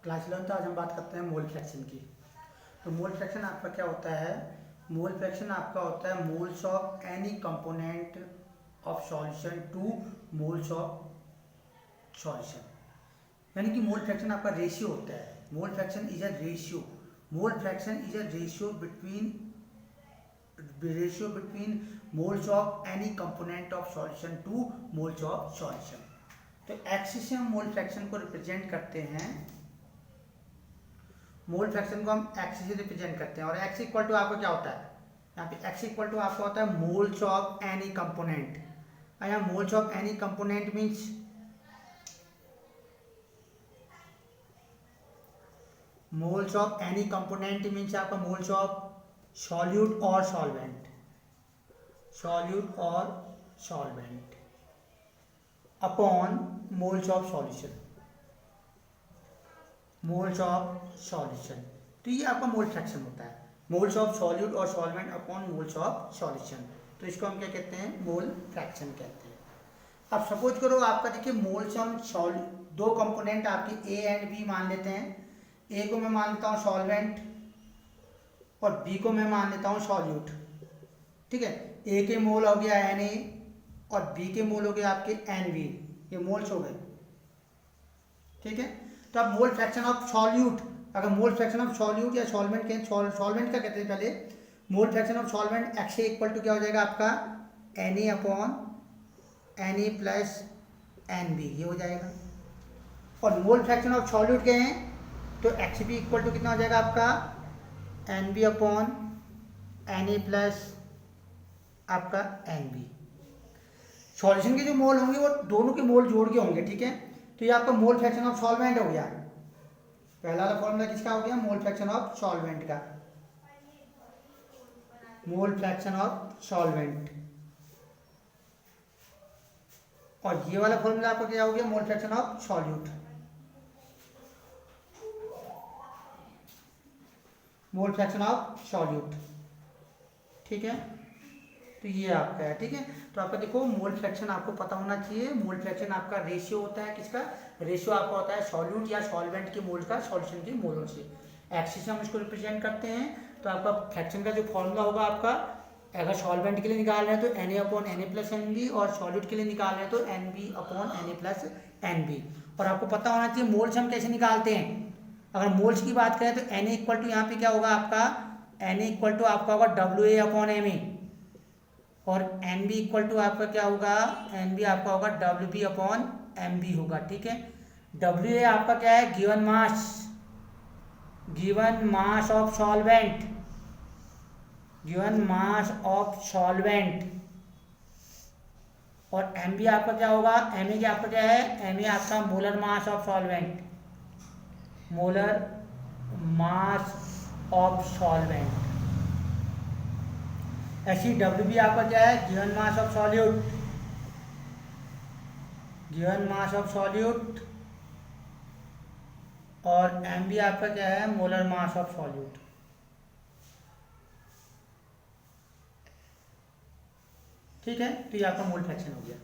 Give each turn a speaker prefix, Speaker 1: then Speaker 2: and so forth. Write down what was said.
Speaker 1: Class 11 तो आज हम बात करते हैं मोल फ्रैक्शन की। तो मोल फ्रैक्शन आपका क्या होता है? मोल फ्रैक्शन आपका होता है moles of any component of solution two moles of solution. यानी कि मोल फ्रैक्शन आपका रेशियो होता है। Mole fraction is a ratio. Mole fraction is a ratio between moles of any component of solution two moles of solution. तो x से हम mole fraction को represent करते हैं। मोल फ्रैक्शन को हम एक्स से रिप्रेजेंट करते हैं और एक्स इक्वल टू आपको क्या होता है? यहाँ पे एक्स इक्वल टू आपका होता है मोल्स ऑफ एनी कंपोनेंट। यहाँ moles of any component means आपका मोल्स ऑफ सॉल्यूट और solvent upon moles of solution. तो ये आपका मोल फ्रैक्शन होता है, मोल्स ऑफ सॉल्यूट और solvent upon moles of solution. तो इसको हम क्या कहते हैं? मोल फ्रैक्शन कहते हैं। अब सपोज करो आपका देखिए मोल्स हम दो कंपोनेंट आपके ए एंड बी मान लेते हैं। ए को मैं मान लेता हूँ सॉल्वेंट और बी को मैं मान लेता हूँ सॉल्यूट। ठीक है, ए के मोल हो गया Na और बी के मोल हो गए आपके Nb। ये मोल्स हो गए। ठीक है, तो अब मोल फ्रैक्शन ऑफ सॉल्यूट, अगर मोल फ्रैक्शन ऑफ सॉल्यूट या सॉल्वेंट के सॉल्वेंट का कहते हैं पहले, mole fraction of solvent x equal to क्या हो जाएगा आपका? Na upon Na plus Nb, ये हो जाएगा। और मोल फ्रैक्शन ऑफ सॉल्यूट के हैं तो एक्स बी इक्वल टू कितना हो जाएगा आपका? Nb अपॉन Na प्लस आपका Nb। सॉल्यूशन के जो मोल होंगे वो दोनों के मोल जोड़ के होंगे। ठीक है, तो ये आपका मोल फ्रैक्शन ऑफ सॉल्वेंट हो गया। पहला वाला फॉर्मूला किसका हो गया? मोल फ्रैक्शन ऑफ सॉल्वेंट का, मोल फ्रैक्शन ऑफ सॉल्वेंट। और ये वाला फॉर्मूला आपका क्या हो गया? मोल fraction of solute, mole fraction of solute. ठीक है, तो ये आपका है। ठीक है, तो आपका देखो मोल फ्रैक्शन आपको पता होना चाहिए। मोल फ्रैक्शन आपका रेशियो होता है किसका? रेशियो आपका होता है सॉल्यूट या सॉल्वेंट के मोल का सॉल्यूशन के मोलों से। एक्सिस से हम इसको रिप्रेजेंट करते हैं। तो आपका फ्रैक्शन का जो फॉर्मूला होगा आपका, अगर सॉल्वेंट के लिए निकाल रहे हैं तो Na upon Na plus Nb और सॉल्यूट के लिए निकाल रहे हैं तो Nb upon Na plus Nb। और आपको पता होना चाहिए मोल्स हम कैसे निकालते हैं। अगर मोल्स की बात करें तो Na इक्वल टू यहाँ पे क्या होगा आपका? Na इक्वल टू आपका होगा WA अपॉन Ma और Nb इक्वल टू आपका क्या होगा? Nb आपका होगा WB अपॉन Mb होगा। ठीक है, WA आपका क्या है? Given mass of solvent. और Mb आपका क्या होगा? Ma क्या आपका क्या है? Ma आपका मोलर मास ऑफ सॉल्वेंट। ऐसी WB आपका क्या है? Given mass of solute. और Mb आपका क्या है? Molar mass of solute. ठीक है, तो ये आपका मोल फ्रैक्शन हो गया।